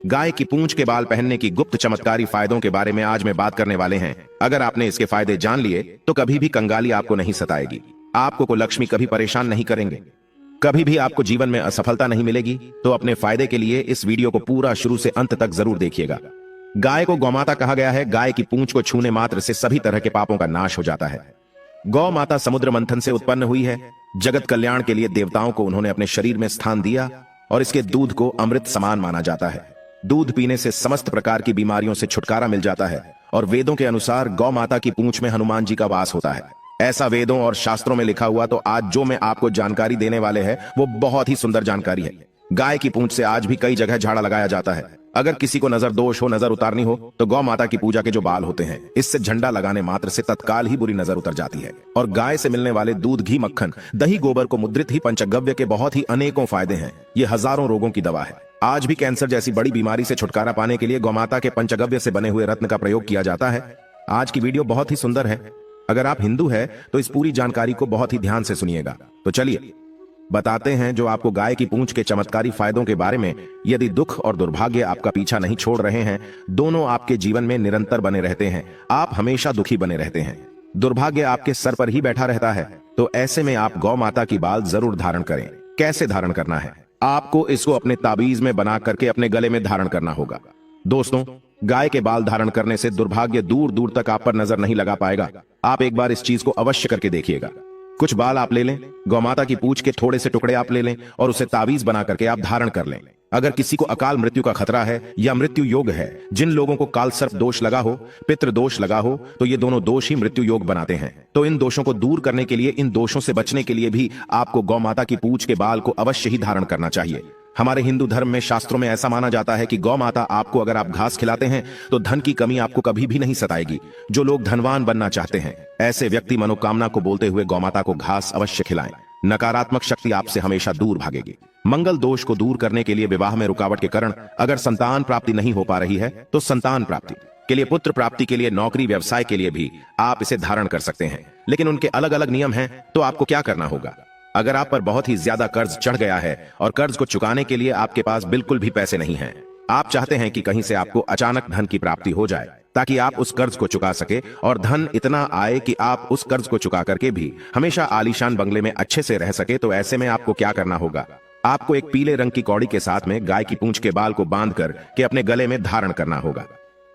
गाय की पूंछ के बाल पहनने की गुप्त चमत्कारी फायदों के बारे में आज मैं बात करने वाले हैं। अगर आपने इसके फायदे जान लिए तो कभी भी कंगाली आपको नहीं सताएगी, आपको को लक्ष्मी कभी परेशान नहीं करेंगे, कभी भी आपको जीवन में असफलता नहीं मिलेगी। तो अपने फायदे के लिए इस वीडियो को पूरा शुरू से अंत तक जरूर देखिएगा। गाय को गौमाता कहा गया है। गाय की पूंछ को छूने मात्र से सभी तरह के पापों का नाश हो जाता है। गौ माता समुद्र मंथन से उत्पन्न हुई है। जगत कल्याण के लिए देवताओं को उन्होंने अपने शरीर में स्थान दिया और इसके दूध को अमृत समान माना जाता है। दूध पीने से समस्त प्रकार की बीमारियों से छुटकारा मिल जाता है और वेदों के अनुसार गौ माता की पूंछ में हनुमान जी का वास होता है। ऐसा वेदों और शास्त्रों में लिखा हुआ। तो आज जो मैं आपको जानकारी देने वाले हैं वो बहुत ही सुंदर जानकारी है। गाय की पूंछ से आज भी कई जगह झाड़ा लगाया जाता है। अगर किसी को नजर दोष हो, नजर उतारनी हो, तो गौ माता की पूजा के जो बाल होते हैं इससे झंडा लगाने मात्र से तत्काल ही बुरी नजर उतर जाती है। और गाय से मिलने वाले दूध, घी, मक्खन, दही, गोबर को मुद्रित ही पंचगव्य के बहुत ही अनेकों फायदे हैं। ये हजारों रोगों की दवा है। आज भी कैंसर जैसी बड़ी बीमारी से छुटकारा पाने के लिए गौमाता के पंचगव्य से बने हुए रत्न का प्रयोग किया जाता है। आज की वीडियो बहुत ही सुंदर है। अगर आप हिंदू है तो इस पूरी जानकारी को बहुत ही ध्यान से सुनिएगा। तो चलिए बताते हैं जो आपको गाय की पूंछ के चमत्कारी फायदों के बारे में। यदि दुख और दुर्भाग्य आपका पीछा नहीं छोड़ रहे हैं, दोनों आपके जीवन में निरंतर बने रहते हैं, आप हमेशा दुखी बने रहते हैं, दुर्भाग्य आपके सर पर ही बैठा रहता है, तो ऐसे में आप गौ माता की बाल जरूर धारण करें। कैसे धारण करना है? आपको इसको अपने ताबीज में बना करके अपने गले में धारण करना होगा। दोस्तों, गाय के बाल धारण करने से दुर्भाग्य दूर दूर तक आप पर नजर नहीं लगा पाएगा। आप एक बार इस चीज को अवश्य करके देखिएगा। कुछ बाल आप ले लें, गौमाता की पूंछ के थोड़े से टुकड़े आप ले लें और उसे ताबीज बना करके आप धारण कर लें। अगर किसी को अकाल मृत्यु का खतरा है या मृत्यु योग है, जिन लोगों को काल सर्प दोष लगा हो, पितृ दोष लगा हो, तो ये दोनों दोष ही मृत्यु योग बनाते हैं। तो इन दोषों को दूर करने के लिए, इन दोषों से बचने के लिए भी आपको गौमाता की पूंछ के बाल को अवश्य ही धारण करना चाहिए। हमारे हिंदू धर्म में, शास्त्रों में ऐसा माना जाता है कि गौ माता आपको अगर आप घास खिलाते हैं तो धन की कमी आपको कभी भी नहीं सताएगी। जो लोग धनवान बनना चाहते हैं ऐसे व्यक्ति मनोकामना को बोलते हुए गौ माता को घास अवश्य खिलाएं। नकारात्मक शक्ति आपसे हमेशा दूर भागेगी। मंगल दोष को दूर करने के लिए, विवाह में रुकावट के कारण अगर संतान प्राप्ति नहीं हो पा रही है तो संतान प्राप्ति के लिए, पुत्र प्राप्ति के लिए, नौकरी व्यवसाय के लिए भी आप इसे धारण कर सकते हैं। लेकिन उनके अलग अलग नियम हैं। तो आपको क्या करना होगा? अगर आप पर बहुत ही ज्यादा कर्ज चढ़ गया है और कर्ज को चुकाने के लिए आपके पास बिल्कुल भी पैसे नहीं हैं, आप चाहते हैं कि कहीं से आपको अचानक धन की प्राप्ति हो जाए ताकि आप उस कर्ज को चुका सके और धन इतना आए कि आप उस कर्ज को चुका करके भी हमेशा आलीशान बंगले में अच्छे से रह सके, तो ऐसे में आपको क्या करना होगा? आपको एक पीले रंग की कौड़ी के साथ में गाय की पूंछ के बाल को बांध कर के अपने गले में धारण करना होगा।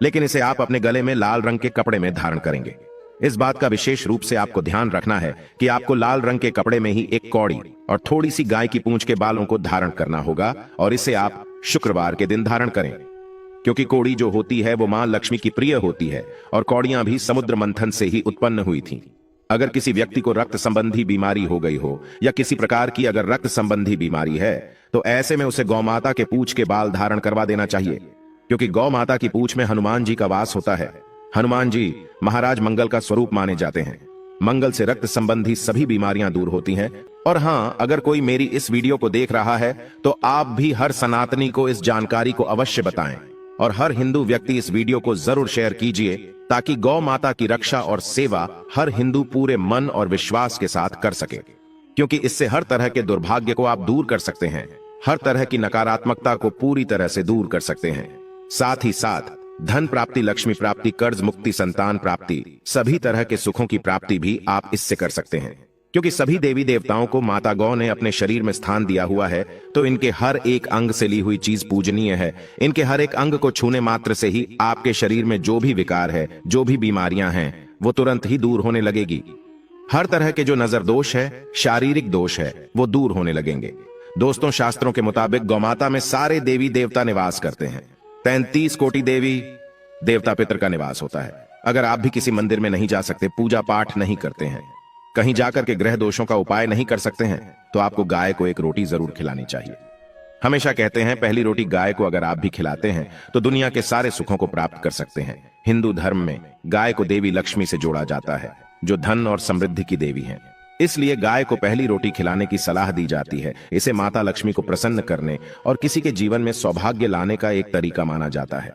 लेकिन इसे आप अपने गले में लाल रंग के कपड़े में धारण करेंगे। इस बात का विशेष रूप से आपको ध्यान रखना है कि आपको लाल रंग के कपड़े में ही एक कौड़ी और थोड़ी सी गाय की पूंछ के बालों को धारण करना होगा और इसे आप शुक्रवार के दिन धारण करें, क्योंकि कौड़ी जो होती है वो मां लक्ष्मी की प्रिय होती है और कौड़ियां भी समुद्र मंथन से ही उत्पन्न हुई थीं। अगर किसी व्यक्ति को रक्त संबंधी बीमारी हो गई हो या किसी प्रकार की अगर रक्त संबंधी बीमारी है तो ऐसे में उसे गौमाता के पूंछ के बाल धारण करवा देना चाहिए, क्योंकि गौ माता की पूंछ में हनुमान जी का वास होता है। हनुमान जी महाराज मंगल का स्वरूप माने जाते हैं। मंगल से रक्त संबंधी सभी बीमारियां दूर होती हैं। और हाँ, अगर कोई मेरी इस वीडियो को देख रहा है तो आप भी हर सनातनी को इस जानकारी को अवश्य बताएं और हर हिंदू व्यक्ति इस वीडियो को जरूर शेयर कीजिए ताकि गौ माता की रक्षा और सेवा हर हिंदू पूरे मन और विश्वास के साथ कर सके, क्योंकि इससे हर तरह के दुर्भाग्य को आप दूर कर सकते हैं, हर तरह की नकारात्मकता को पूरी तरह से दूर कर सकते हैं। साथ ही साथ धन प्राप्ति, लक्ष्मी प्राप्ति, कर्ज मुक्ति, संतान प्राप्ति, सभी तरह के सुखों की प्राप्ति भी आप इससे कर सकते हैं। क्योंकि सभी देवी देवताओं को माता गौ ने अपने शरीर में स्थान दिया हुआ है, तो इनके हर एक अंग से ली हुई चीज पूजनीय है। इनके हर एक अंग को छूने मात्र से ही आपके शरीर में जो भी विकार है, जो भी बीमारियां हैं, वो तुरंत ही दूर होने लगेगी। हर तरह के जो नजर दोष है, शारीरिक दोष है, वो दूर होने लगेंगे। दोस्तों, शास्त्रों के मुताबिक गौमाता में सारे देवी देवता निवास करते हैं। 33 कोटि देवी देवता पितर का निवास होता है। अगर आप भी किसी मंदिर में नहीं जा सकते, पूजा पाठ नहीं करते हैं, कहीं जाकर के ग्रह दोषों का उपाय नहीं कर सकते हैं, तो आपको गाय को एक रोटी जरूर खिलानी चाहिए। हमेशा कहते हैं पहली रोटी गाय को अगर आप भी खिलाते हैं तो दुनिया के सारे सुखों को प्राप्त कर सकते हैं। हिंदू धर्म में गाय को देवी लक्ष्मी से जोड़ा जाता है, जो धन और समृद्धि की देवी है। इसलिए गाय को पहली रोटी खिलाने की सलाह दी जाती है। इसे माता लक्ष्मी को प्रसन्न करने और किसी के जीवन में सौभाग्य लाने का एक तरीका माना जाता है।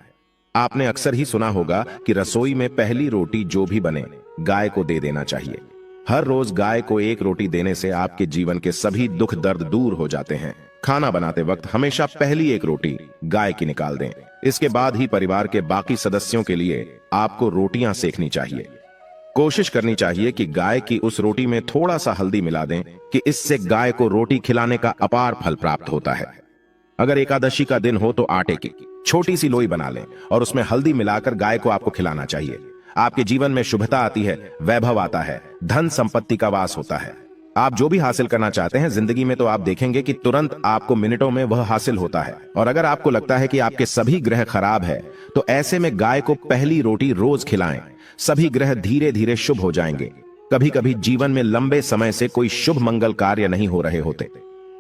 आपने अक्सर ही सुना होगा कि रसोई में पहली रोटी जो भी बने गाय को दे देना चाहिए। हर रोज गाय को एक रोटी देने से आपके जीवन के सभी दुख दर्द दूर हो जाते हैं। खाना बनाते वक्त हमेशा पहली एक रोटी गाय की निकाल दें। इसके बाद ही परिवार के बाकी सदस्यों के लिए आपको रोटियां सेकनी चाहिए। कोशिश करनी चाहिए कि गाय की उस रोटी में थोड़ा सा हल्दी मिला दें कि इससे गाय को रोटी खिलाने का अपार फल प्राप्त होता है। अगर एकादशी का दिन हो तो आटे की छोटी सी लोई बना लें और उसमें हल्दी मिलाकर गाय को आपको खिलाना चाहिए। आपके जीवन में शुभता आती है, वैभव आता है, धन संपत्ति का वास होता है। आप जो भी हासिल करना चाहते हैं जिंदगी में तो आप देखेंगे कि तुरंत आपको मिनटों में वह हासिल होता है। और अगर आपको लगता है कि आपके सभी ग्रह खराब है तो ऐसे में गाय को पहली रोटी रोज खिलाएं। सभी ग्रह धीरे धीरे शुभ हो जाएंगे। कभी कभी जीवन में लंबे समय से कोई शुभ मंगल कार्य नहीं हो रहे होते,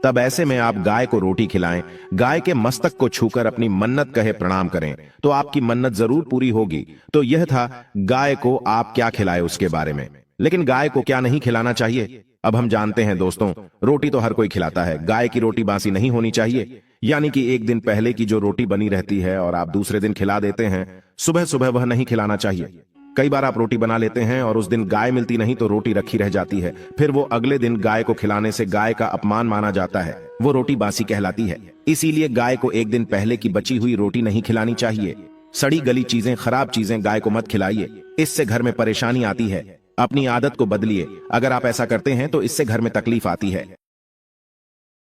तब ऐसे में आप गाय को रोटी खिलाएं। गाय के मस्तक को छूकर अपनी मन्नत कहे प्रणाम करें तो आपकी मन्नत जरूर पूरी होगी। तो यह था गाय को आप क्या खिलाए उसके बारे में। लेकिन गाय को क्या नहीं खिलाना चाहिए अब हम जानते हैं दोस्तों। रोटी तो हर कोई खिलाता है, गाय की रोटी बासी नहीं होनी चाहिए। यानी कि एक दिन पहले की जो रोटी बनी रहती है और आप दूसरे दिन खिला देते हैं, सुबह सुबह वह नहीं खिलाना चाहिए। कई बार आप रोटी बना लेते हैं और उस दिन गाय मिलती नहीं तो रोटी रखी रह जाती है, फिर वो अगले दिन गाय को खिलाने से गाय का अपमान माना जाता है, वो रोटी बासी कहलाती है। इसीलिए गाय को एक दिन पहले की बची हुई रोटी नहीं खिलानी चाहिए। सड़ी गली चीजें, खराब चीजें गाय को मत खिलाइए, इससे घर में परेशानी आती है। अपनी आदत को बदलिए। अगर आप ऐसा करते हैं तो इससे घर में तकलीफ आती है।